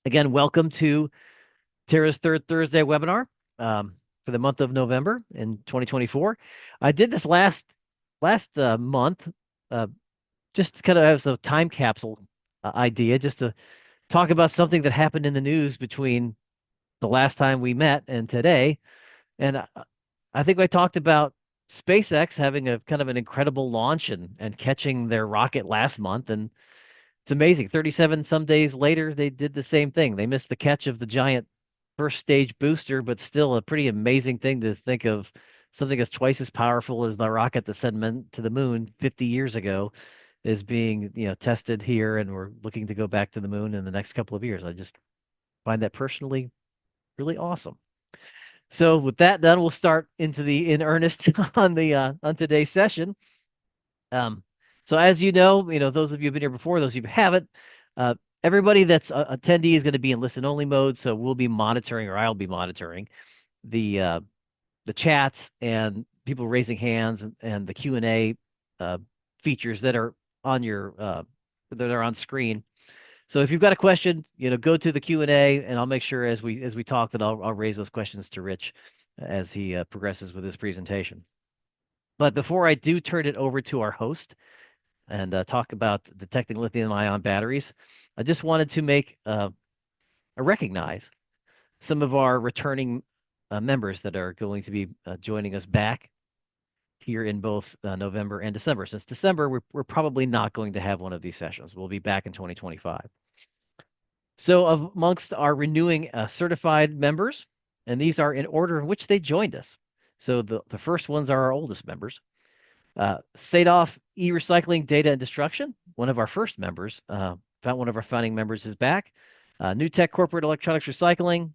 Again, welcome to Tara's Third Thursday webinar for the month of November in 2024. I did this last month, uh, just kind of as a time capsule idea, just to talk about something that happened in the news between the last time we met and today. And I think I talked about SpaceX having a kind of an incredible launch and catching their rocket last month. And it's amazing. 37 some days later, they did the same thing. They missed the catch of the giant first stage booster, but still a pretty amazing thing to think of something that's twice as powerful as the rocket that sent men to the moon 50 years ago is being, tested here, and we're looking to go back to the moon in the next couple of years. I just find that personally really awesome. So with that done, we'll start in earnest on today's session. Um, so as those of you who've been here before, those of you who haven't, uh, everybody that's a attendee is going to be in listen only mode. So we'll be monitoring, or I'll be monitoring the the chats and people raising hands and the Q&A uh, features that are on your that are on screen. So if you've got a question, go to the Q&A, and I'll make sure as we talk that I'll raise those questions to Rich as he progresses with his presentation. But before I do turn it over to our host and talk about detecting lithium-ion batteries, I just wanted to recognize some of our returning members that are going to be joining us back here in both November and December. Since December, we're probably not going to have one of these sessions. We'll be back in 2025. So amongst our renewing certified members, and these are in order in which they joined us. So the first ones are our oldest members. Sadov E-Recycling Data and Destruction, one of our first members, one of our founding members is back. New Tech Corporate Electronics Recycling,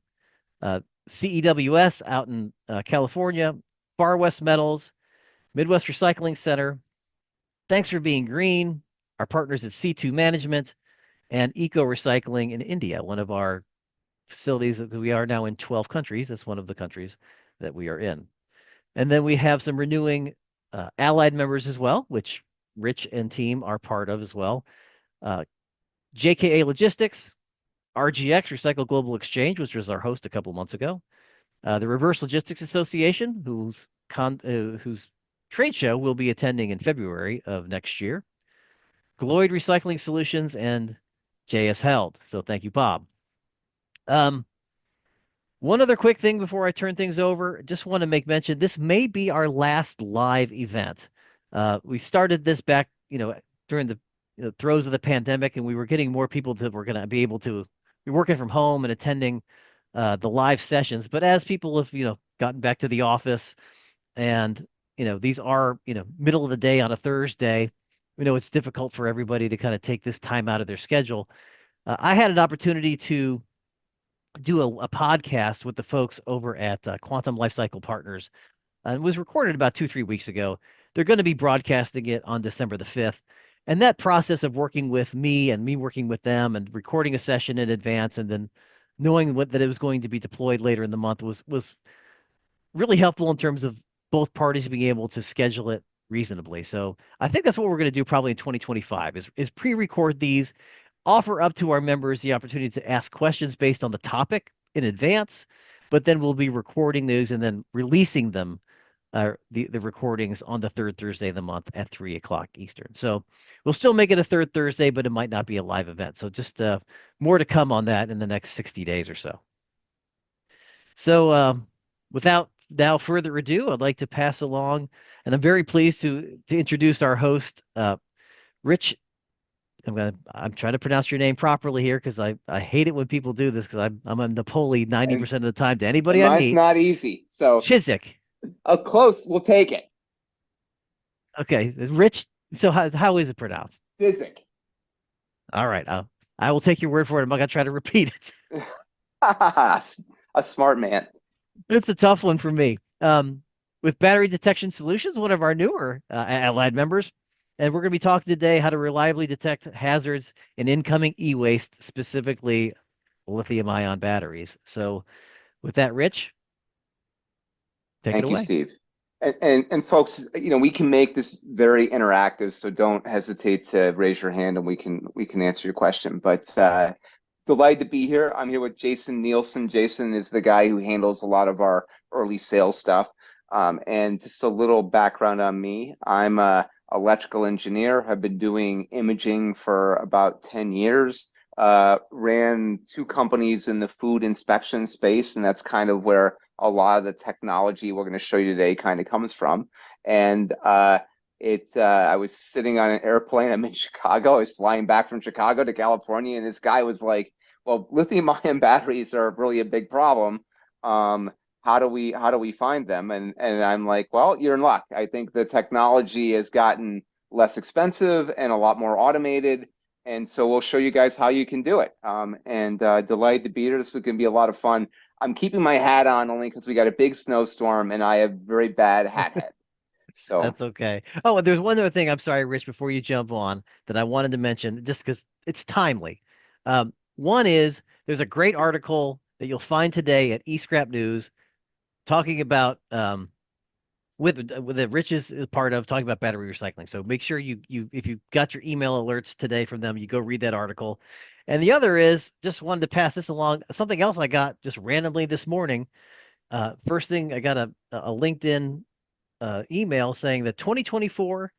CEWS out in California, Far West Metals, Midwest Recycling Center. Thanks for being green. Our partners at C2 Management and Eco Recycling in India, one of our facilities that we are now in 12 countries. That's one of the countries that we are in. And then we have some renewing allied members as well, which Rich and team are part of as well. JKA Logistics, RGX, Recycle Global Exchange, which was our host a couple months ago. The Reverse Logistics Association, whose trade show we'll be attending in February of next year. Gloyd Recycling Solutions and JS Held. So thank you, Bob. One other quick thing before I turn things over, just want to make mention, this may be our last live event. We started this back, during the throes of the pandemic, and we were getting more people that were going to be able to be working from home and attending the live sessions. But as people have, gotten back to the office, and these are, middle of the day on a Thursday, it's difficult for everybody to kind of take this time out of their schedule. I had an opportunity to do a podcast with the folks over at Quantum Lifecycle Partners, and it was recorded about 2-3 weeks ago. They're going to be broadcasting it on December the 5th. And that process of working with me and me working with them and recording a session in advance and then knowing that it was going to be deployed later in the month was really helpful in terms of both parties being able to schedule it reasonably. So I think that's what we're going to do probably in 2025 is pre-record these, offer up to our members the opportunity to ask questions based on the topic in advance, but then we'll be recording those and then releasing them, the recordings on the third Thursday of the month at 3 o'clock Eastern. So we'll still make it a third Thursday, but it might not be a live event. So just more to come on that in the next 60 days or so. So without now further ado, I'd like to pass along, and I'm very pleased to introduce our host, Rich. I'm trying to pronounce your name properly here because I hate it when people do this because I'm a Napoli 90% of the time to And anybody I mine's meet. not easy. So Chiswick. close, we'll take it. Okay, Rich. So how is it pronounced? Physic. All right, I will take your word for it. I'm not gonna try to repeat it. A smart man. It's a tough one for me. With Battery Detection Solutions, one of our newer allied members, and we're going to be talking today how to reliably detect hazards in incoming e-waste, specifically lithium-ion batteries. So, with that, Rich, take it Thank you, away. Steve. And folks, we can make this very interactive, so don't hesitate to raise your hand and we can answer your question. But the delighted to be here. I'm here with Jason Nielsen. Jason is the guy who handles a lot of our early sales stuff. And just a little background on me. I'm a electrical engineer. Have been doing imaging for about 10 years. Ran two companies in the food inspection space, and that's kind of where a lot of the technology we're going to show you today kind of comes from. And I was sitting on an airplane. I'm in Chicago. I was flying back from Chicago to California, and this guy was like, "Well, lithium-ion batteries are really a big problem. How do we find them?" And I'm like, "Well, you're in luck. I think the technology has gotten less expensive and a lot more automated, and so we'll show you guys how you can do it." And delighted to be here. This is going to be a lot of fun. I'm keeping my hat on only because we got a big snowstorm and I have very bad hat head. So. That's okay. Oh, and there's one other thing, I'm sorry, Rich, before you jump on that I wanted to mention, just because it's timely. One is there's a great article that you'll find today at eScrap News talking about with the Rich is part of talking about battery recycling. So make sure you if you got your email alerts today from them, you go read that article. And the other is just wanted to pass this along. Something else I got just randomly this morning. First thing I got a LinkedIn email saying that 2024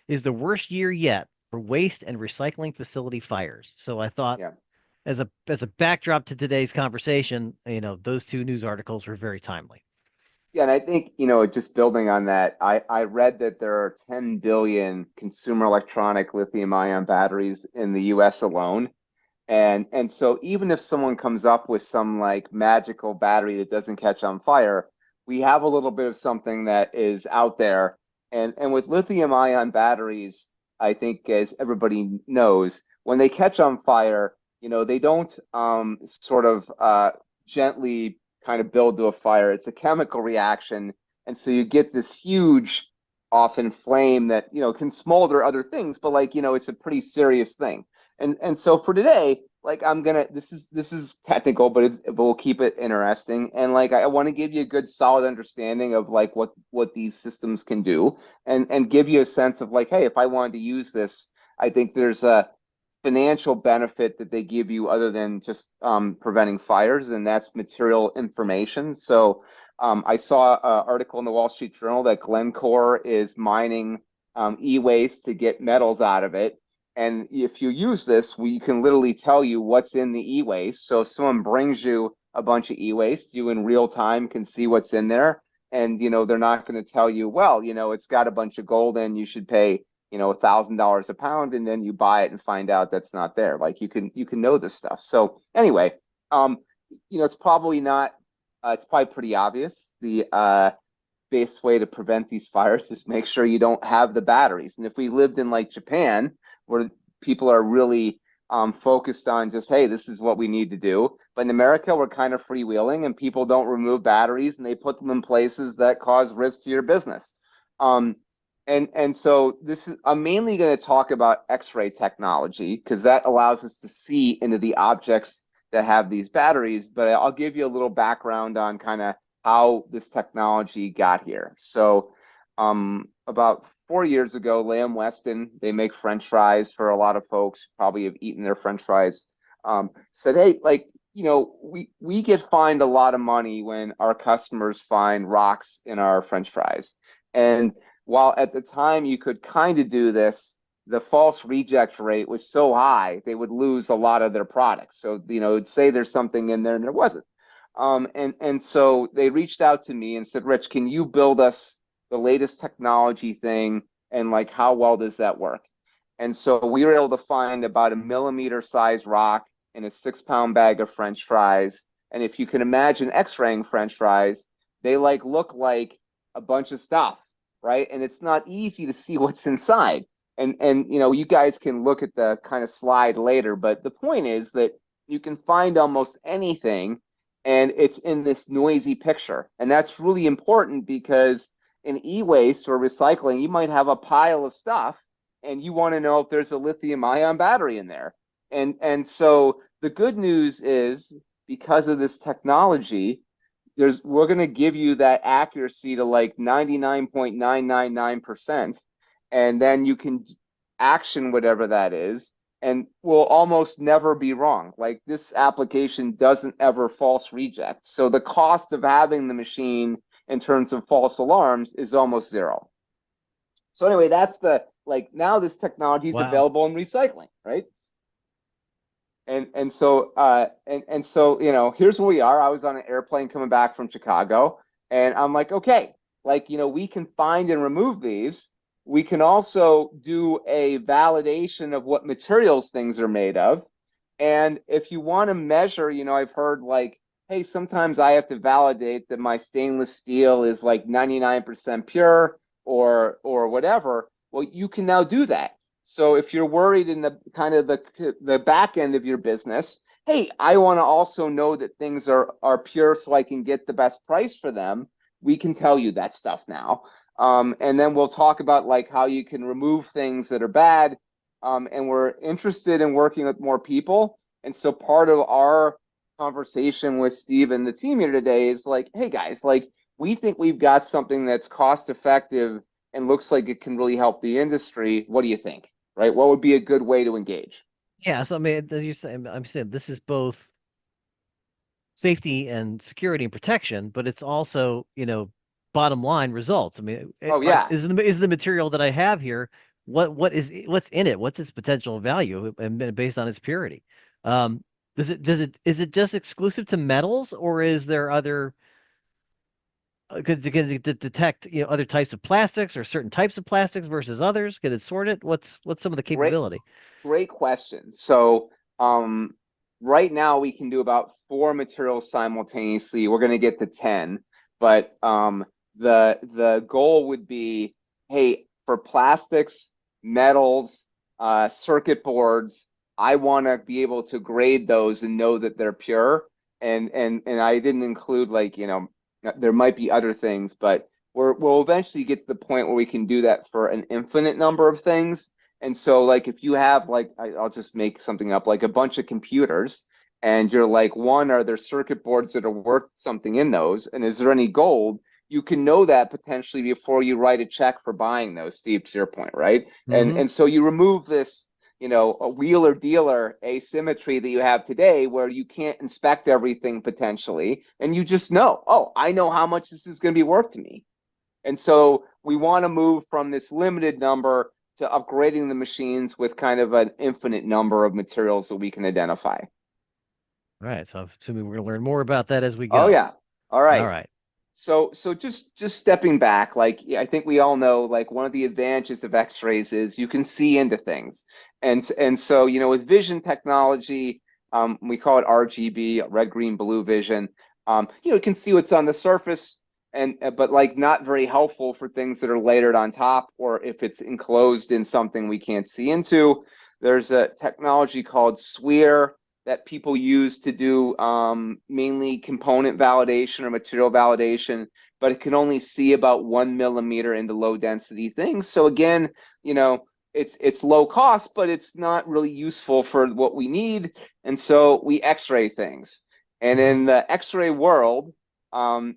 is the worst year yet for waste and recycling facility fires. So I thought, Yeah. as a backdrop to today's conversation, those two news articles were very timely. Yeah, and I think, just building on that, I read that there are 10 billion consumer electronic lithium-ion batteries in the US alone. And so even if someone comes up with some like magical battery that doesn't catch on fire, we have a little bit of something that is out there. And with lithium-ion batteries, I think as everybody knows, when they catch on fire, they don't sort of gently kind of build to a fire. It's a chemical reaction. And so you get this huge, often flame that, can smolder other things, but like, it's a pretty serious thing. And so for today, like this is technical, but we'll keep it interesting. And like I want to give you a good solid understanding of like what these systems can do and give you a sense of like, hey, if I wanted to use this, I think there's a financial benefit that they give you other than just preventing fires, and that's material information. So I saw an article in the Wall Street Journal that Glencore is mining e-waste to get metals out of it. And if you use this, we can literally tell you what's in the e-waste. So if someone brings you a bunch of e-waste, you in real time can see what's in there. And, they're not going to tell you, well, it's got a bunch of gold in, you should pay, $1,000 a pound, and then you buy it and find out that's not there. Like you can know this stuff. So anyway, it's probably not, it's probably pretty obvious. The best way to prevent these fires is make sure you don't have the batteries. And if we lived in like Japan, where people are really focused on just, hey, this is what we need to do. But in America, we're kind of freewheeling and people don't remove batteries and they put them in places that cause risk to your business. And so I'm mainly going to talk about X-ray technology because that allows us to see into the objects that have these batteries. But I'll give you a little background on kind of how this technology got here. So about 4 years ago, Lamb Weston, they make French fries for a lot of folks, probably have eaten their French fries, said, hey, like, we get fined a lot of money when our customers find rocks in our French fries. And while at the time you could kind of do this, the false reject rate was so high, they would lose a lot of their products. So, it'd say there's something in there and there wasn't. And so they reached out to me and said, Rich, can you build us the latest technology thing? And like, how well does that work? And so we were able to find about a millimeter size rock in a 6-pound bag of French fries. And if you can imagine x-raying French fries, they like look like a bunch of stuff, right? And it's not easy to see what's inside. And you guys can look at the kind of slide later, but the point is that you can find almost anything and it's in this noisy picture. And that's really important because in e-waste or recycling, you might have a pile of stuff and you want to know if there's a lithium-ion battery in there. And so the good news is because of this technology, we're going to give you that accuracy to like 99.999%, and then you can action whatever that is. and will almost never be wrong. Like this application doesn't ever false reject. So the cost of having the machine in terms of false alarms is almost zero. So anyway, that's the like now this technology is Wow. available in recycling, right? And so here's where we are. I was on an airplane coming back from Chicago, and I'm like, okay, like we can find and remove these. We can also do a validation of what materials things are made of. And if you want to measure, I've heard like, hey, sometimes I have to validate that my stainless steel is like 99% pure or whatever. Well, you can now do that. So if you're worried in the kind of the back end of your business, hey, I want to also know that things are pure so I can get the best price for them. We can tell you that stuff now. And then we'll talk about like how you can remove things that are bad. And we're interested in working with more people. And so part of our conversation with Steve and the team here today is like, hey guys, like we think we've got something that's cost effective and looks like it can really help the industry. What do you think? Right? What would be a good way to engage? Yeah, so I mean, as you say, I'm saying this is both safety and security and protection, but it's also, bottom line results. I mean, Oh yeah, is the material that I have here, what's in it? What's its potential value and based on its purity? Um, is it just exclusive to metals, or is there other could it detect, other types of plastics or certain types of plastics versus others? Could it sort it? What's some of the great, capability? great question. So right now we can do about four materials simultaneously. We're going to get to 10, but the goal would be, hey, for plastics, metals, circuit boards, I want to be able to grade those and know that they're pure. And I didn't include like, there might be other things, but we'll eventually get to the point where we can do that for an infinite number of things. And so, like, if you have, like, I'll just make something up, like a bunch of computers, and you're like, one, are there circuit boards that are worth something in those? And is there any gold? You can know that potentially before you write a check for buying those, Steve, to your point, right? And Hmm. and so you remove this, a wheeler dealer asymmetry that you have today where you can't inspect everything potentially, and you just know, oh, I know how much this is going to be worth to me. And so we want to move from this limited number to upgrading the machines with kind of an infinite number of materials that we can identify. All right, so I'm assuming we're gonna learn more about that as we Oh go. yeah. All All right. right. So just stepping back, like yeah, I think we all know, like one of the advantages of X-rays is you can see into things, and so with vision technology, we call it RGB, red, green, blue vision. You can see what's on the surface, and but like not very helpful for things that are layered on top, or if it's enclosed in something we can't see into. There's a technology called SWIR that people use to do mainly component validation or material validation, but it can only see about 1 millimeter into low density things. So again, it's low cost, but it's not really useful for what we need. And so we X-ray things. And Hmm. in the X-ray world,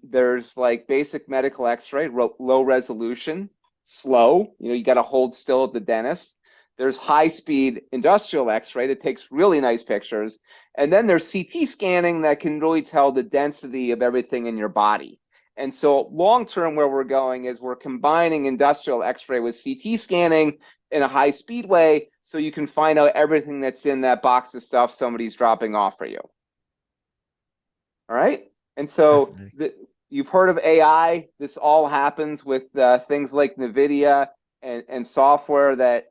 there's like basic medical X-ray, low resolution, slow. You got to hold still at the dentist. There's high speed industrial X-ray that takes really nice pictures. And then there's CT scanning that can really tell the density of everything in your body. And so long term, where we're going is we're combining industrial X-ray with CT scanning in a high speed way so you can find out everything that's in that box of stuff somebody's dropping off for you. All right. And so Fascinating. you've heard of AI. This all happens with things like NVIDIA and software that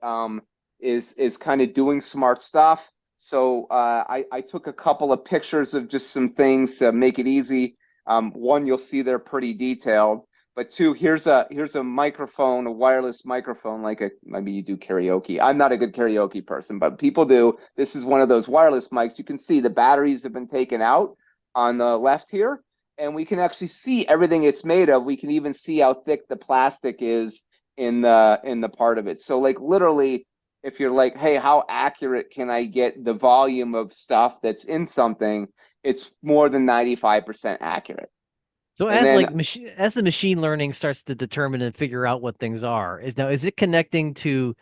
is kind of doing smart stuff. So I took a couple of pictures of just some things to make it easy. One, you'll see they're pretty detailed. But two, here's a microphone, a wireless microphone, like maybe you do karaoke. I'm not a good karaoke person, but people do. This is one of those wireless mics. You can see the batteries have been taken out on the left here, and we can actually see everything it's made of. We can even see how thick the plastic is in the part of it. So like literally, if you're like, hey, how accurate can I get the volume of stuff that's in something? It's more than 95% accurate. So And then as the machine learning starts to determine and figure out what things are, is it connecting to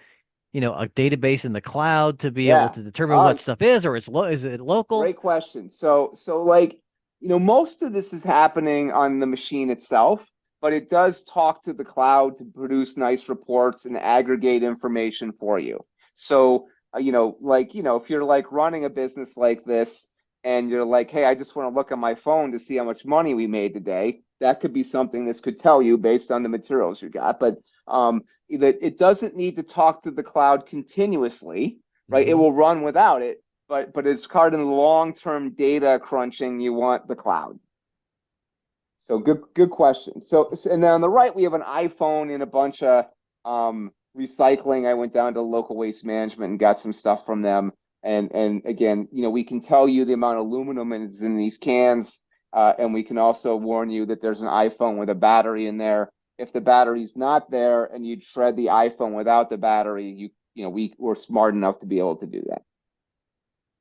a database in the cloud to be able Yeah. to determine Uh, what stuff is, or is it local? Great question. So like, most of this is happening on the machine itself, but it does talk to the cloud to produce nice reports and aggregate information for you. So, if you're like running a business like this and you're like, hey, I just want to look on my phone to see how much money we made today, that could be something this could tell you based on the materials you got. But that it doesn't need to talk to the cloud continuously, right? It Hmm. will run without it, but as part of the long-term data crunching, you want the cloud. So good question. And then on the right, we have an iPhone and a bunch of recycling. I went down to local waste management and got some stuff from them. And again, we can tell you the amount of aluminum is in these cans, and we can also warn you that there's an iPhone with a battery in there. If the battery's not there and you'd shred the iPhone without the battery, we're smart enough to be able to do that.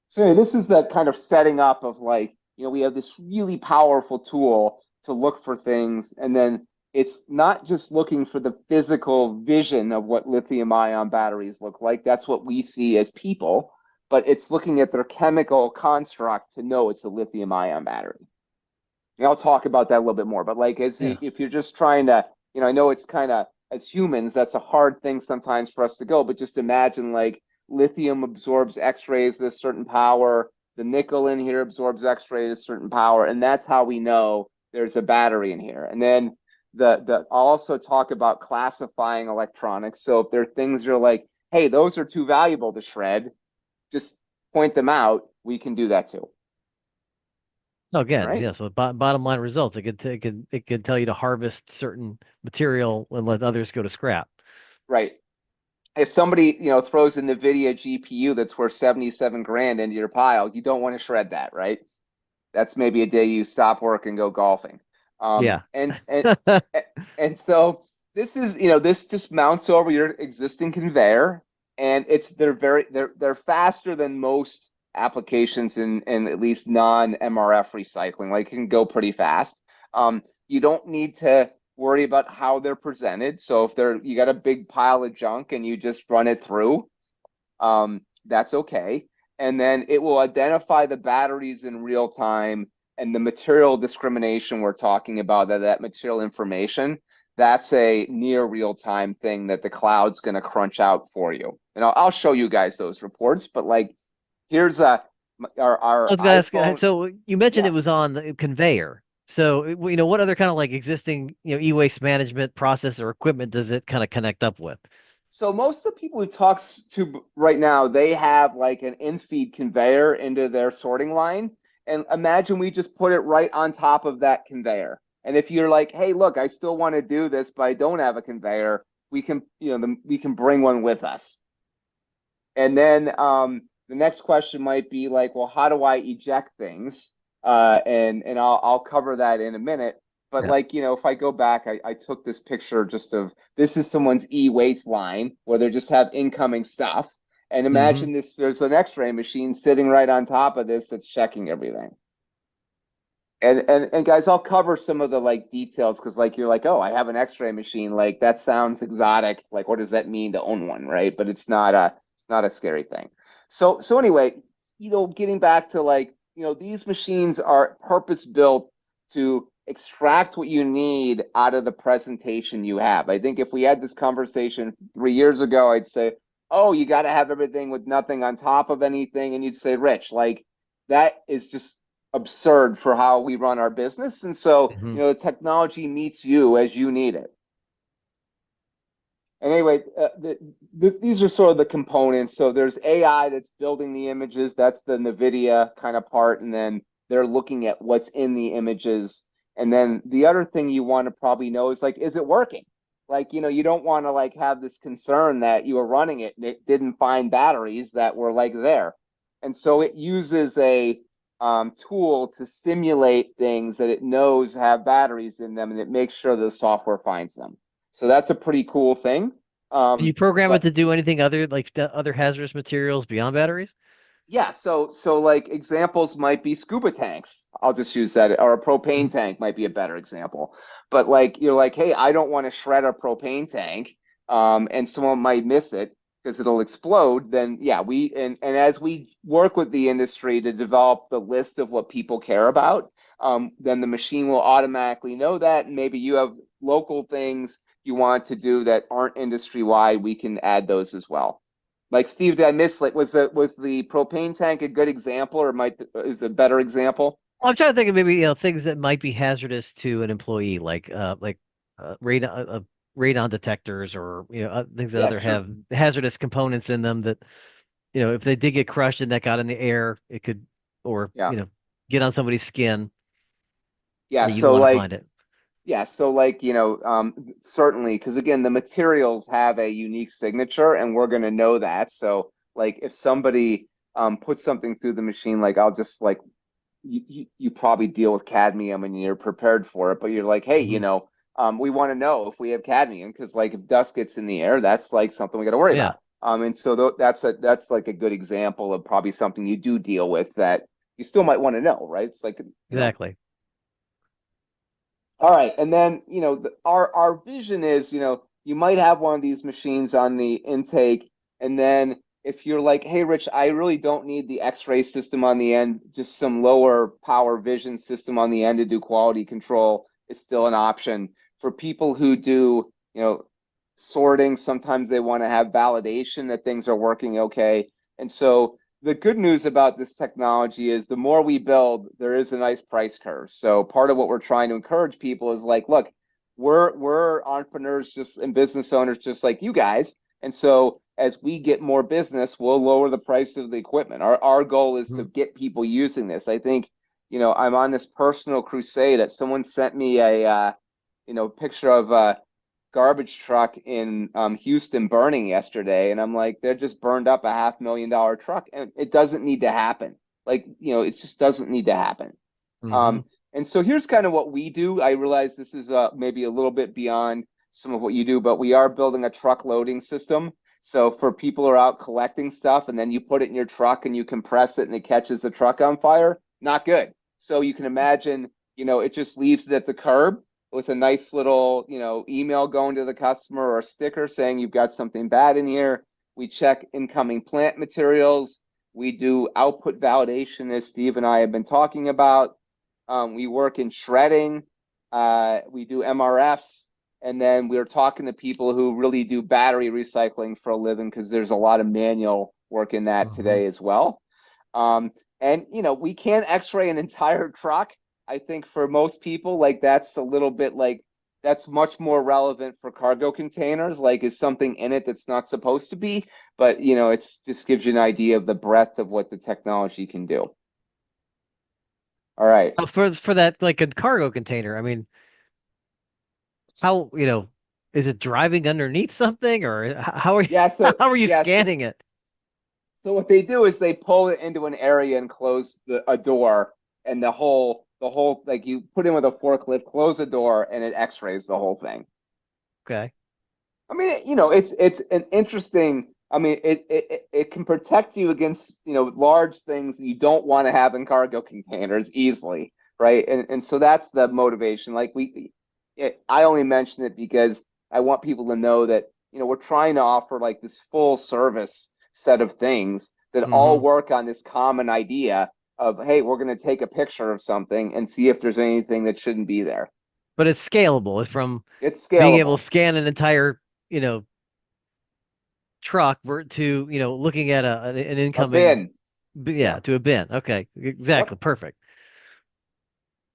So this is that kind of setting up of like, we have this really powerful tool to look for things, and then it's not just looking for the physical vision of what lithium-ion batteries look like. That's what we see as people, but it's looking at their chemical construct to know it's a lithium-ion battery. And I'll talk about that a little bit more, but like Yeah. if you're just trying to, I know it's kind of as humans, that's a hard thing sometimes for us to go, but just imagine like lithium absorbs X-rays at a certain power, the nickel in here absorbs X-rays at a certain power, and that's how we know there's a battery in here. And then I'll also talk about classifying electronics. So if there are things you're like, hey, those are too valuable to shred, just point them out. We can do that too. No, All again, right. so bottom line results. It could tell you to harvest certain material and let others go to scrap. Right. If somebody throws a NVIDIA GPU that's worth 77 grand into your pile, you don't want to shred that, right? That's maybe a day you stop work and go golfing. Um, Yeah. and and and so this just mounts over your existing conveyor, and they're faster than most applications in at least non-MRF recycling. Like, it can go pretty fast. You don't need to worry about how they're presented. So if you got a big pile of junk and you just run it through, that's okay. And then it will identify the batteries in real time, and the material discrimination we're talking about, that material information, that's a near real time thing that the cloud's going to crunch out for you. And I'll show you guys those reports, but like, here's I our was gonna ask, iPhone. so you mentioned Yeah. it was on the conveyor. So, what other kind of like existing, e-waste management process or equipment does it kind of connect up with? So most of the people who talks to right now, they have like an in-feed conveyor into their sorting line. And imagine we just put it right on top of that conveyor. And if you're like, hey, look, I still want to do this, but I don't have a conveyor, we can bring one with us. And then the next question might be like, well, how do I eject things? And I'll cover that in a minute. But Yeah. like, if I go back, I took this picture just of this is someone's e-waste line where they just have incoming stuff. And Hmm. imagine there's an X-ray machine sitting right on top of this that's checking everything. And guys, I'll cover some of the like details because like you're like, oh, I have an X-ray machine. Like, that sounds exotic. Like, what does that mean to own one, right? But it's not a scary thing. So anyway, getting back to like, these machines are purpose built to extract what you need out of the presentation you have. I think if we had this conversation 3 years ago, I'd say, oh, you got to have everything with nothing on top of anything, and you'd say, Rich, like, that is just absurd for how we run our business. And so, Hmm. the technology meets you as you need it. And anyway, these are sort of the components. So there's AI that's building the images. That's the NVIDIA kind of part. And then they're looking at what's in the images. And then the other thing you want to probably know is like, is it working? Like, you don't want to like have this concern that you were running it and it didn't find batteries that were like there. And so it uses a tool to simulate things that it knows have batteries in them, and it makes sure the software finds them. So that's a pretty cool thing. Can you program it But to do anything other like other hazardous materials beyond batteries? yeah, so like examples might be scuba tanks. I'll just use that, or a propane Mhm. tank might be a better example. But like, you're like, hey, I don't want to shred a propane tank, and someone might miss it. because it'll explode, then yeah, and as we work with the industry to develop the list of what people care about, then the machine will automatically know that, and maybe you have local things you want to do that aren't industry wide, we can add those as well. Like Steve, did I miss like was the propane tank a good example, or might is a better example? Well, I'm trying to think of maybe things that might be hazardous to an employee, like radon detectors, or things that Yeah, other sure. have hazardous components in them that if they did get crushed and that got in the air, it could, or Yeah. get on somebody's skin, Yeah, and you'd so want to like find it. yeah, so like, certainly, because again, the materials have a unique signature, and we're going to know that. So, like, if somebody puts something through the machine, like I'll just like you probably deal with cadmium and you're prepared for it, but you're like, hey, Hmm. we want to know if we have cadmium because like if dust gets in the air, that's like something we got to worry Yeah, about. And so that's like a good example of probably something you do deal with that you still might want to know, right? It's like, exactly. all right, and then our vision is, you might have one of these machines on the intake, and then if you're like, hey, Rich, I really don't need the X-ray system on the end, just some lower power vision system on the end to do quality control is still an option for people who do, sorting. Sometimes they want to have validation that things are working okay, and so the good news about this technology is the more we build, there is a nice price curve. So part of what we're trying to encourage people is like, look, we're entrepreneurs just and business owners just like you guys. And so as we get more business, we'll lower the price of the equipment. Our goal is to Mhm. get people using this. I think, I'm on this personal crusade that someone sent me a picture of garbage truck in Houston burning yesterday, and I'm like, they just burned up a $500,000 truck, and it doesn't need to happen. Like, it just doesn't need to happen. Hmm. Um, and so here's kind of what we do. I realize this is maybe a little bit beyond some of what you do, but we are building a truck loading system. So for people who are out collecting stuff, and then you put it in your truck and you compress it and it catches the truck on fire, not good. So you can imagine, it just leaves it at the curb with a nice little, email going to the customer or a sticker saying you've got something bad in here. We check incoming plant materials. We do output validation, as Steve and I have been talking about. We work in shredding. We do MRFs. And then we're talking to people who really do battery recycling for a living because there's a lot of manual work in that Hmm. today as well. Um, and we can't x-ray an entire truck. I think for most people, like that's a little bit like that's much more relevant for cargo containers. Like, is something in it that's not supposed to be? But it's just gives you an idea of the breadth of what the technology can do. All right. For that, like a cargo container, I mean, how, is it driving underneath something, or how are you, Yeah, so how are you yeah, so scanning it? so what they do is they pull it into an area and close a door, and the whole like you put in with a forklift, close the door, and it x-rays the whole thing. Okay. I mean, it's an interesting. I mean, it can protect you against large things that you don't want to have in cargo containers easily, right? And so that's the motivation. Like I only mention it because I want people to know that we're trying to offer like this full service set of things that all Hmm. work on this common idea of, hey, we're going to take a picture of something and see if there's anything that shouldn't be there. But it's scalable. It's from It's being able to scalable. scan an entire, truck to, looking at an A incoming, bin. yeah, Yeah. to a bin. Okay. Exactly. Yep. Perfect.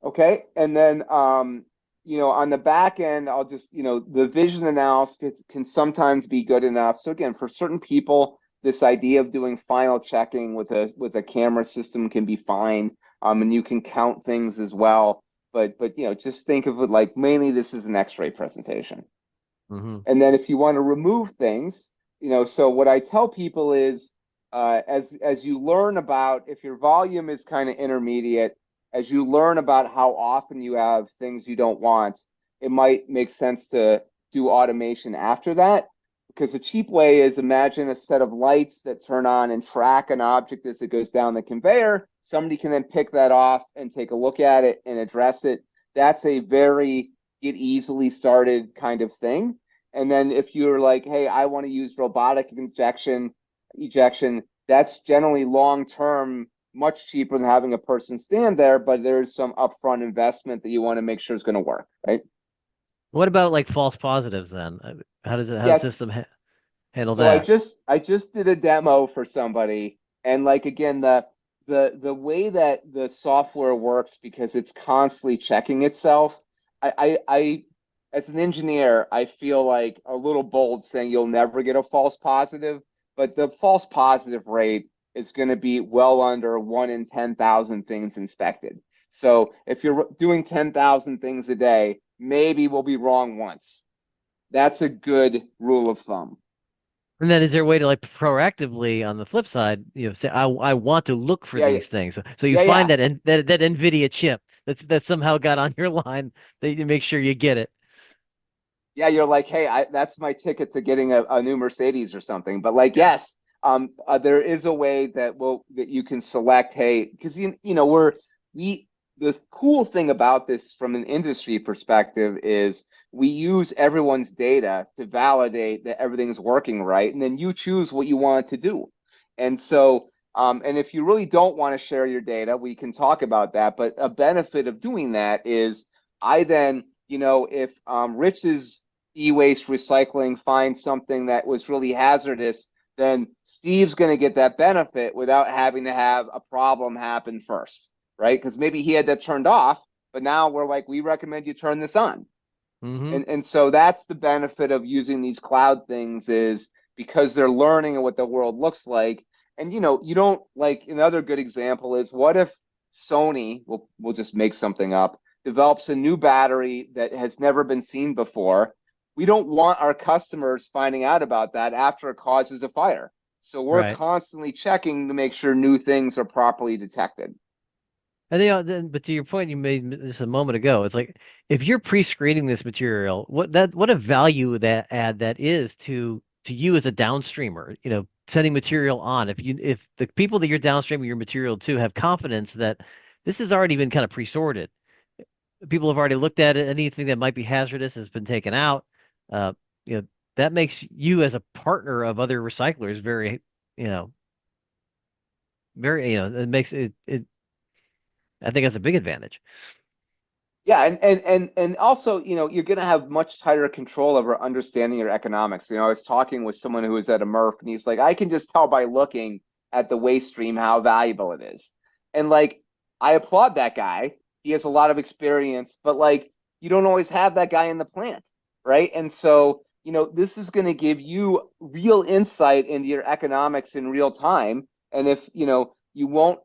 Okay. And then, on the back end, I'll just, the vision analysis can sometimes be good enough. So again, for certain people, this idea of doing final checking with a camera system can be fine. And you can count things as well. But just think of it like mainly this is an X-ray presentation. Hmm. And then if you want to remove things, so what I tell people is, as you learn about if your volume is kind of intermediate, as you learn about how often you have things you don't want, it might make sense to do automation after that. Because a cheap way is imagine a set of lights that turn on and track an object as it goes down the conveyor. Somebody can then pick that off and take a look at it and address it. That's a very get easily started kind of thing. And then if you're like, hey, I want to use robotic ejection, that's generally long term much cheaper than having a person stand there, but there's some upfront investment that you want to make sure is going to work, right? What about like false positives then? How does the Yes. system handle So I that? just I just did a demo for somebody, and like again, the way that the software works, because it's constantly checking itself, I as an engineer, I feel like a little bold saying you'll never get a false positive, but the false positive rate is going to be well under 1 in 10,000 things inspected. So if you're doing 10,000 things a day, maybe we'll be wrong once. That's a good rule of thumb. And then is there a way to like proactively on the flip side, say I want to look for Yeah, yeah, these things. So you yeah, find yeah. that NVIDIA chip that somehow got on your line that you make sure you get it. Yeah, you're like, hey, that's my ticket to getting a new Mercedes or something. But like, Yeah. yes, there is a way that you can select, hey, because we the cool thing about this from an industry perspective is we use everyone's data to validate that everything's working right, and then you choose what you want to do. And so, and if you really don't want to share your data, we can talk about that. But a benefit of doing that is I then, if Rich's e-waste recycling finds something that was really hazardous, then Steve's going to get that benefit without having to have a problem happen first, right? Because maybe he had that turned off, but now we're like, we recommend you turn this on. Hmm. And so that's the benefit of using these cloud things is because they're learning what the world looks like. And you don't like another good example is what if Sony, we'll just make something up, develops a new battery that has never been seen before. We don't want our customers finding out about that after it causes a fire. So we're Right. constantly checking to make sure new things are properly detected. And but to your point you made just a moment ago, it's like if you're pre-screening this material, what a value that add that is to you as a downstreamer, sending material on. If the people that you're downstreaming your material to have confidence that this has already been kind of pre-sorted, people have already looked at it, anything that might be hazardous has been taken out. Uh, you know, that makes you as a partner of other recyclers very, you know, it makes it. I think that's a big advantage. Yeah, and also, you're going to have much tighter control over understanding your economics. I was talking with someone who was at a MRF, and he's like, I can just tell by looking at the waste stream how valuable it is. And like, I applaud that guy. He has a lot of experience, but like, you don't always have that guy in the plant, right? And so, this is going to give you real insight into your economics in real time. And if, you won't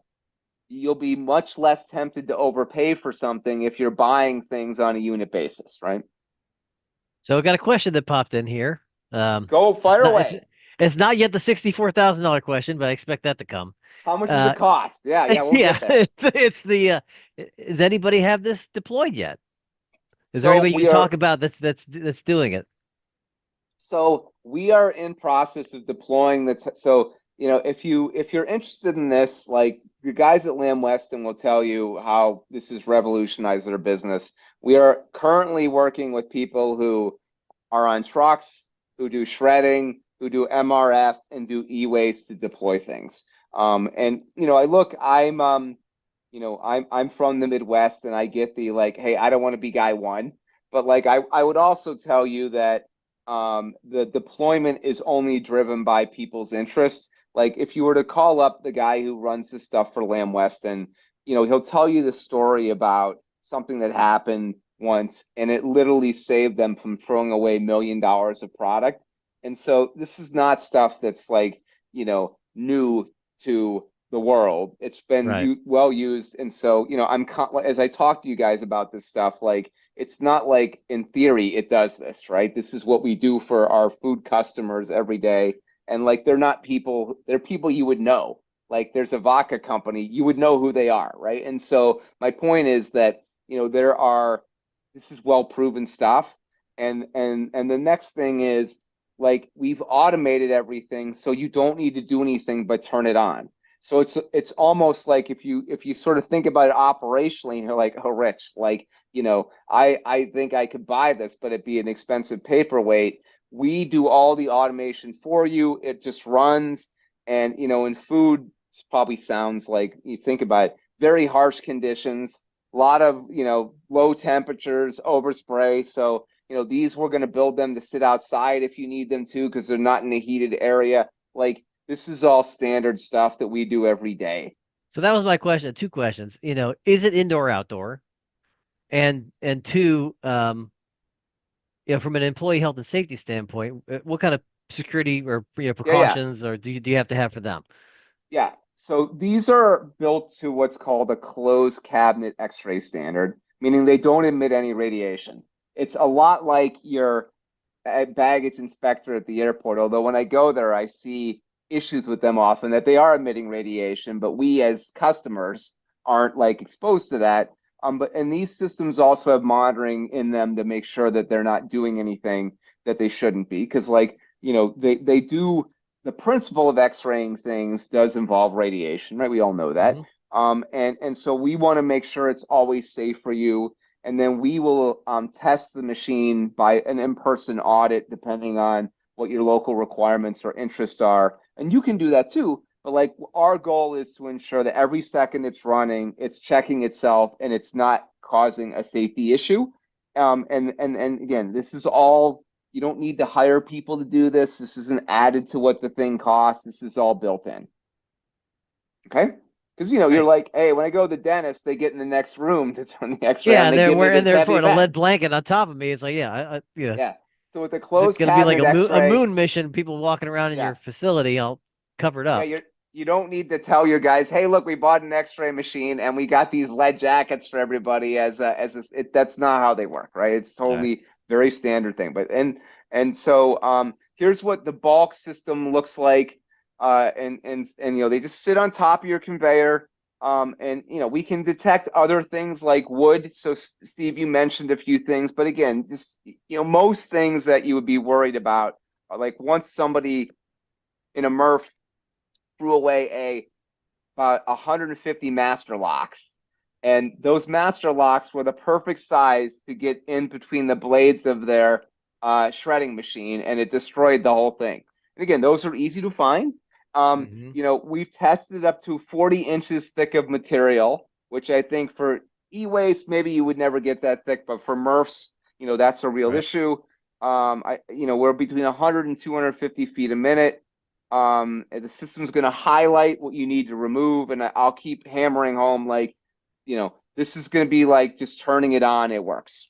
you'll be much less tempted to overpay for something if you're buying things on a unit basis, right? So I got a question that popped in here. Um, Go it's fire not it's away. it's not yet the $64,000 question, but I expect that to come. How much does it Uh, cost? Yeah, yeah, we'll yeah, get there. it's the does anybody have this deployed yet? Is there So anybody you we can are talk about that's doing it? so we are in process of deploying so if you're interested in this, like the guys at Lamb Weston will tell you how this has revolutionized their business. We are currently working with people who are on trucks, who do shredding, who do MRF, and do e-waste to deploy things. And I look, I'm from the Midwest, and I get the like, hey, I don't want to be guy one, but like I would also tell you that the deployment is only driven by people's interests. Like if you were to call up the guy who runs the stuff for Lamb Weston, he'll tell you the story about something that happened once, and it literally saved them from throwing away $1 million of product. And so this is not stuff that's like, new to the world. It's been Right. well used. And so, as I talk to you guys about this stuff, like it's not like in theory it does this, right? This is what we do for our food customers every day. And like they're people you would know. Like there's a vodka company, you would know who they are, right? And so my point is that, this is well proven stuff. And the next thing is like we've automated everything so you don't need to do anything but turn it on. So it's almost like if you sort of think about it operationally, and you're like, oh, Rich, like, I think I could buy this, but it'd be an expensive paperweight. We do all the automation for you. It just runs. And, in food, it probably sounds like you think about it, very harsh conditions, a lot of, low temperatures, overspray. So, these we're going to build them to sit outside if you need them to, because they're not in a heated area. Like, this is all standard stuff that we do every day. So that was my question. Two questions. Is it indoor outdoor? And two, from an employee health and safety standpoint, what kind of security or Yeah, yeah. precautions or do you have to have for them? Yeah. So these are built to what's called a closed cabinet X-ray standard, meaning they don't emit any radiation. It's a lot like your baggage inspector at the airport, although when I go there, I see issues with them often that they are emitting radiation, but we as customers aren't like exposed to that. And these systems also have monitoring in them to make sure that they're not doing anything that they shouldn't be. Because they do the principle of X-raying things does involve radiation, right? We all know that. Hmm. And so we want to make sure it's always safe for you. And then we will test the machine by an in-person audit, depending on what your local requirements or interests are. And you can do that too. But like our goal is to ensure that every second it's running, it's checking itself and it's not causing a safety issue. And again, this is all, you don't need to hire people to do this. This isn't added to what the thing costs. This is all built in. Okay? Because you're Right. like, hey, when I go to the dentist, they get in the next room to turn the X-ray Yeah, on. and They they're give me wearing this they're heavy throwing a mat. lead blanket on top of me. It's like, Yeah. So with the is it closed going to be like cabinet a X-ray, moon mission? People walking around in yeah, your facility all covered yeah, up. you don't need to tell your guys, hey, look, we bought an X-ray machine and we got these lead jackets for everybody that's not how they work, right? It's All right. totally very standard thing. And so here's what the bulk system looks like. And they just sit on top of your conveyor. And we can detect other things like wood. So Steve, you mentioned a few things, but again, just most things that you would be worried about are like once somebody in a MRF threw away about 150 master locks. And those master locks were the perfect size to get in between the blades of their shredding machine, and it destroyed the whole thing. And again, those are easy to find. Hmm. We've tested up to 40 inches thick of material, which I think for e-waste, maybe you would never get that thick, but for MRFs, that's a real Right. issue. We're between 100 and 250 feet a minute. The system's going to highlight what you need to remove, and I'll keep hammering home like, this is going to be like just turning it on, it works.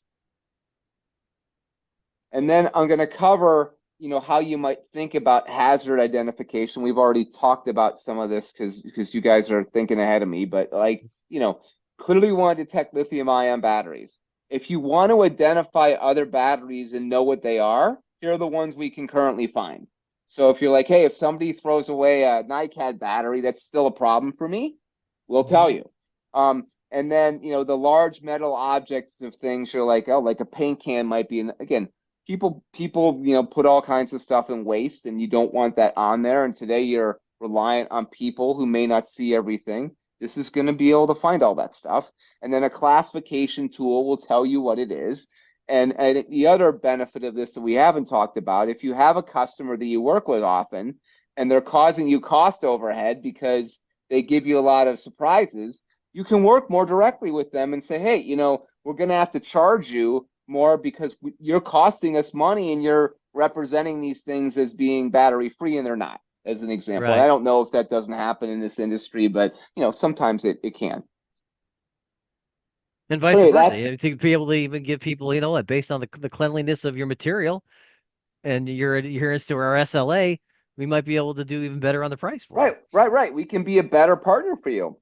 And then I'm going to cover, how you might think about hazard identification. We've already talked about some of this because you guys are thinking ahead of me, but like, clearly we want to detect lithium-ion batteries. If you want to identify other batteries and know what they are, here are the ones we can currently find. So if you're like, hey, if somebody throws away a NiCad battery, that's still a problem for me, we'll tell Hmm. you. And then, the large metal objects of things, you're like, oh, like a paint can might be, again, people put all kinds of stuff in waste and you don't want that on there, and today you're reliant on people who may not see everything. This is going to be able to find all that stuff, and then a classification tool will tell you what it is. And the other benefit of this that we haven't talked about, if you have a customer that you work with often and they're causing you cost overhead because they give you a lot of surprises, you can work more directly with them and say, hey, we're going to have to charge you more because you're costing us money and you're representing these things as being battery free and they're not, as an example. And I Right. don't know if that doesn't happen in this industry, but sometimes it can. And So vice anyway, versa. To be able to even give people, based on the cleanliness of your material and your adherence to our SLA, we might be able to do even better on the price for you. right. We can be a better partner for you.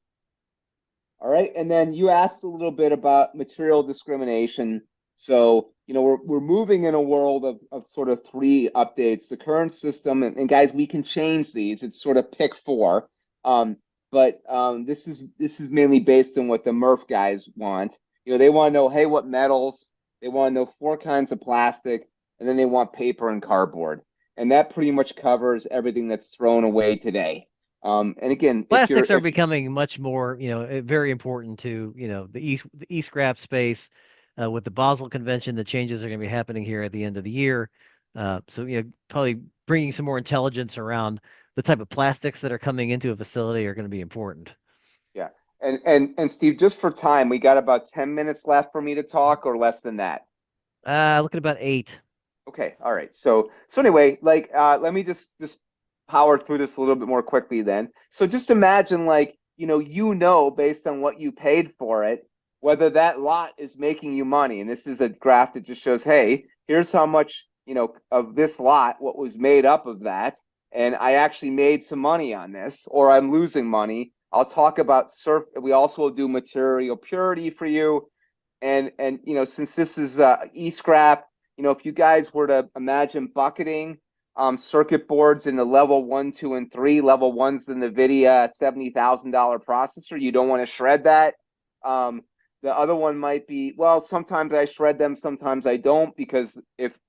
All right. And then you asked a little bit about material discrimination. So, we're moving in a world of sort of three updates. The current system, and guys, we can change these. It's sort of pick four. Um, but this is mainly based on what the MRF guys want. They want to know, hey, what metals? They want to know four kinds of plastic, and then they want paper and cardboard. And that pretty much covers everything that's thrown away today. And again, if you're Plastics are if becoming much more, very important to, the e-scrap space with the Basel Convention. The changes are going to be happening here at the end of the year. So probably bringing some more intelligence around the type of plastics that are coming into a facility are going to be important. Yeah. And Steve, just for time, we got about 10 minutes left for me to talk or less than that. Looking at about 8. Okay, all right. So anyway, let me just power through this a little bit more quickly then. So just imagine based on what you paid for it, whether that lot is making you money. And this is a graph that just shows, hey, here's how much, of this lot, what was made up of that. And I actually made some money on this, or I'm losing money. I'll talk about we also will do material purity for you. And since this is e-scrap, if you guys were to imagine bucketing circuit boards into level 1, 2, and 3, level one's the NVIDIA $70,000 processor. You don't want to shred that. The other one might be, well, sometimes I shred them, sometimes I don't,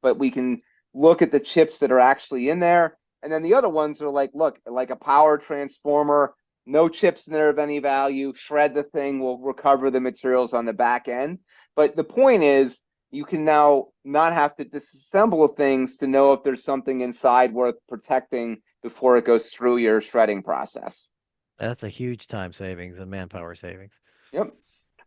but we can look at the chips that are actually in there. And then the other ones are look, like a power transformer, no chips in there of any value, shred the thing, we'll recover the materials on the back end. But the point is, you can now not have to disassemble things to know if there's something inside worth protecting before it goes through your shredding process. That's a huge time savings and manpower savings. Yep.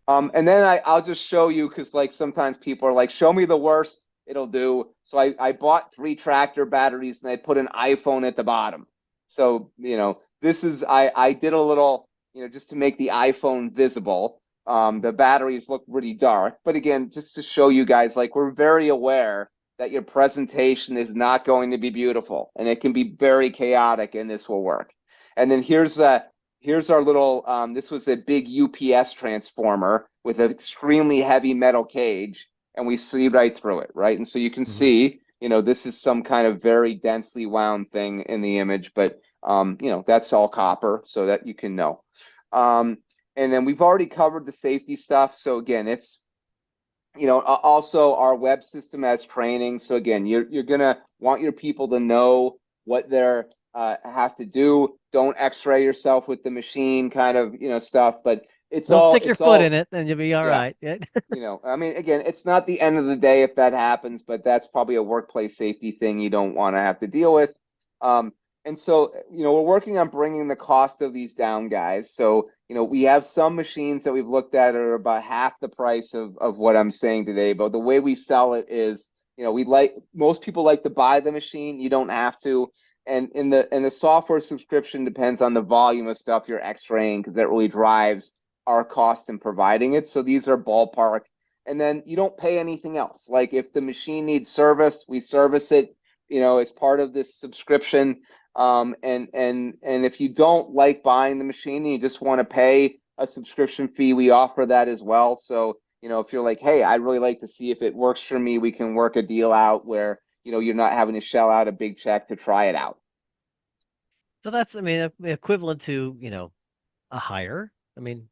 And then I'll just show you because sometimes people are like, show me the worst, it'll do. So I bought 3 tractor batteries and I put an iPhone at the bottom. So, I did a little, just to make the iPhone visible. The batteries look pretty dark, but again, just to show you guys, we're very aware that your presentation is not going to be beautiful and it can be very chaotic and this will work. And then here's our little, this was a big UPS transformer with an extremely heavy metal cage, and we see right through it, right? And so you can Hmm. see, this is some kind of very densely wound thing in the image, but, that's all copper so that you can know. Um, and then we've already covered the safety stuff. So again, it's, also our web system has training. So again, you're gonna want your people to know what they're have to do. Don't X-ray yourself with the machine, kind of stuff. But it's Don't all stick your it's foot in all it, and you'll be all yeah. right. I mean, again, it's not the end of the day if that happens, but that's probably a workplace safety thing you don't want to have to deal with. Um, and so, we're working on bringing the cost of these down, guys. So, we have some machines that we've looked at are about half the price of what I'm saying today. But the way we sell it is, most people like to buy the machine. You don't have to. And the software subscription depends on the volume of stuff you're X-raying because that really drives our cost in providing it. So these are ballpark. And then you don't pay anything else. Like if the machine needs service, we service it, as part of this subscription. And if you don't like buying the machine and you just want to pay a subscription fee, we offer that as well. So, if you're like, hey, I'd really like to see if it works for me, we can work a deal out where, you're not having to shell out a big check to try it out. So that's, I mean, equivalent to, a hire. I mean,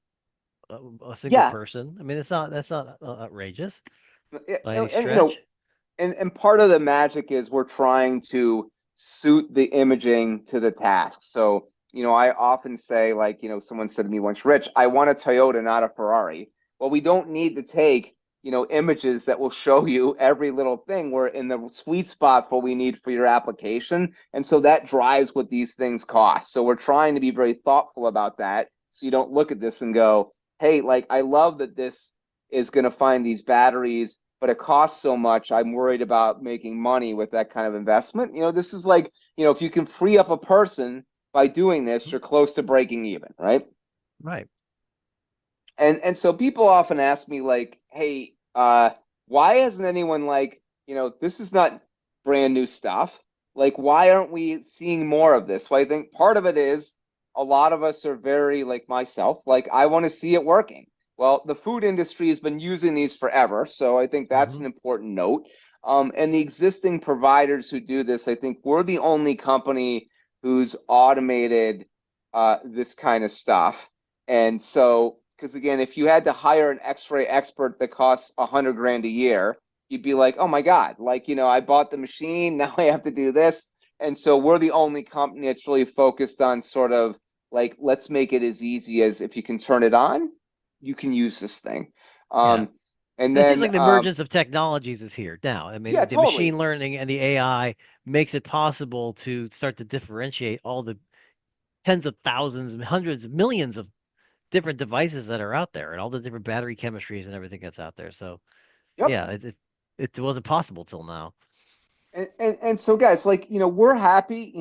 a single Yeah. person. I mean, that's not outrageous by any And, stretch. and part of the magic is we're trying to suit the imaging to the task. So, I often say, someone said to me once, Rich, I want a Toyota, not a Ferrari. Well, we don't need to take, images that will show you every little thing. We're in the sweet spot for what we need for your application. And so that drives what these things cost. So we're trying to be very thoughtful about that. So you don't look at this and go, hey, I love that this is going to find these batteries, but it costs so much. I'm worried about making money with that kind of investment. This is if you can free up a person by doing this, you're close to breaking even, right? Right. And so people often ask me hey, why hasn't anyone this is not brand new stuff. Why aren't we seeing more of this? Well, I think part of it is a lot of us are very like myself, I want to see it working. Well, the food industry has been using these forever, so I think that's Hmm. an important note. And the existing providers who do this, I think we're the only company who's automated this kind of stuff. And so, because again, if you had to hire an X-ray expert that costs 100 grand a year, you'd be like, oh my God, I bought the machine, now I have to do this. And so we're the only company that's really focused on sort of let's make it as easy as if you can turn it on, you can use this thing. Yeah. Um, And And it seems then, like the emergence of technologies is here now. I yeah, mean, the totally. machine learning and the AI makes it possible to start to differentiate all the tens of thousands and hundreds of millions of different devices that are out there and all the different battery chemistries and everything that's out there. So Yep. yeah, it wasn't possible till now. And so guys, like, we're happy,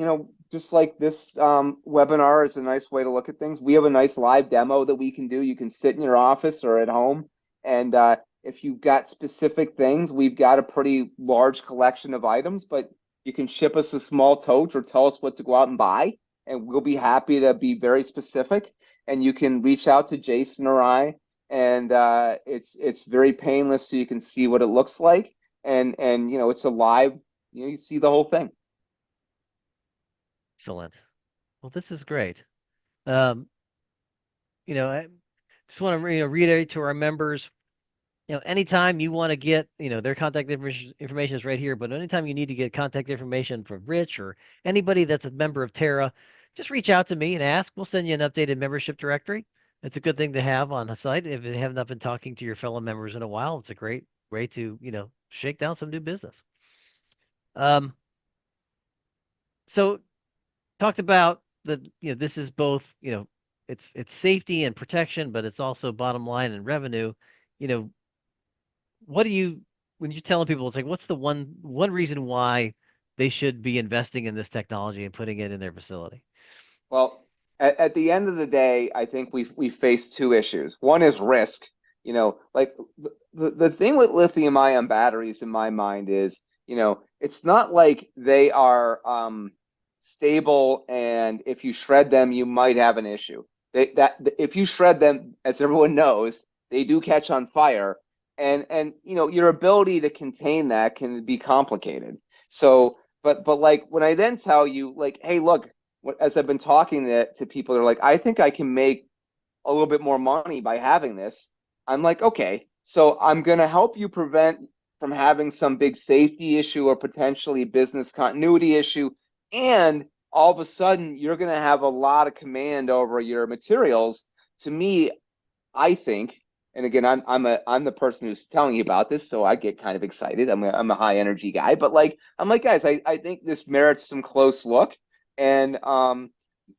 just like this webinar is a nice way to look at things. We have a nice live demo that we can do. You can sit in your office or at home, and if you've got specific things, we've got a pretty large collection of items, but you can ship us a small tote or tell us what to go out and buy, and we'll be happy to be very specific. And you can reach out to Jason or I, and it's very painless, so you can see what it looks like, and it's a live, you see the whole thing. Excellent. Well, this is great. Um, I just want to reiterate to our members, anytime you want to get, their contact information is right here, but anytime you need to get contact information from Rich or anybody that's a member of Terra, just reach out to me and ask. We'll send you an updated membership directory. It's a good thing to have on the site. If you have not been talking to your fellow members in a while, it's a great way to, shake down some new business. Um, so talked about this is both, it's safety and protection, but it's also bottom line and revenue. You know, what do you when you're telling people, it's like, what's the one reason why they should be investing in this technology and putting it in their facility? Well, at the end of the day, I think we face two issues. One is risk. Like the thing with lithium ion batteries in my mind is, it's not like they are stable, and if you shred them, you might have an issue. That if you shred them, as everyone knows, they do catch on fire, and your ability to contain that can be complicated. So, but like when I then tell you, like, hey, look, as I've been talking to people, they're like, I think I can make a little bit more money by having this. I'm like, okay, so I'm going to help you prevent from having some big safety issue or potentially business continuity issue. And all of a sudden, you're going to have a lot of command over your materials. To me, I think, and again, I'm the person who's telling you about this, so I get kind of excited. I'm a high energy guy, but like I'm like, guys, I think this merits some close look. And the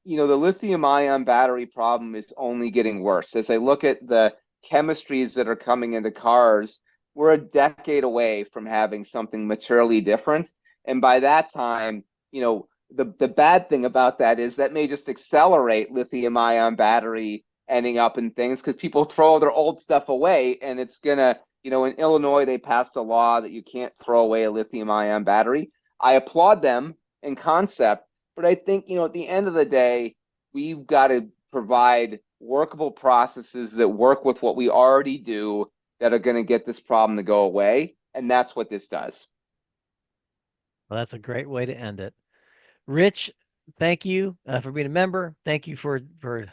lithium ion battery problem is only getting worse. As I look at the chemistries that are coming into cars, we're a decade away from having something materially different. And by that time, the bad thing about that is that may just accelerate lithium ion battery ending up in things because people throw their old stuff away, and it's gonna, in Illinois, they passed a law that you can't throw away a lithium ion battery. I applaud them in concept, but I think, at the end of the day, we've got to provide workable processes that work with what we already do that are going to get this problem to go away. And that's what this does. Well, that's a great way to end it. Rich, thank you for being a member. Thank you for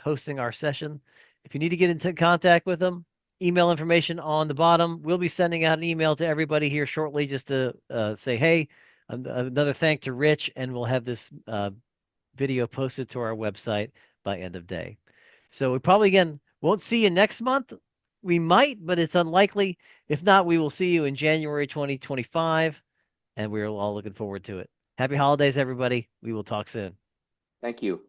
hosting our session. If you need to get into contact with them, email information on the bottom. We'll be sending out an email to everybody here shortly just to say, hey, another thank to Rich, and we'll have this video posted to our website by end of day. So we probably again won't see you next month. We might, but it's unlikely. If not, we will see you in January 2025, and we're all looking forward to it. Happy holidays, everybody. We will talk soon. Thank you.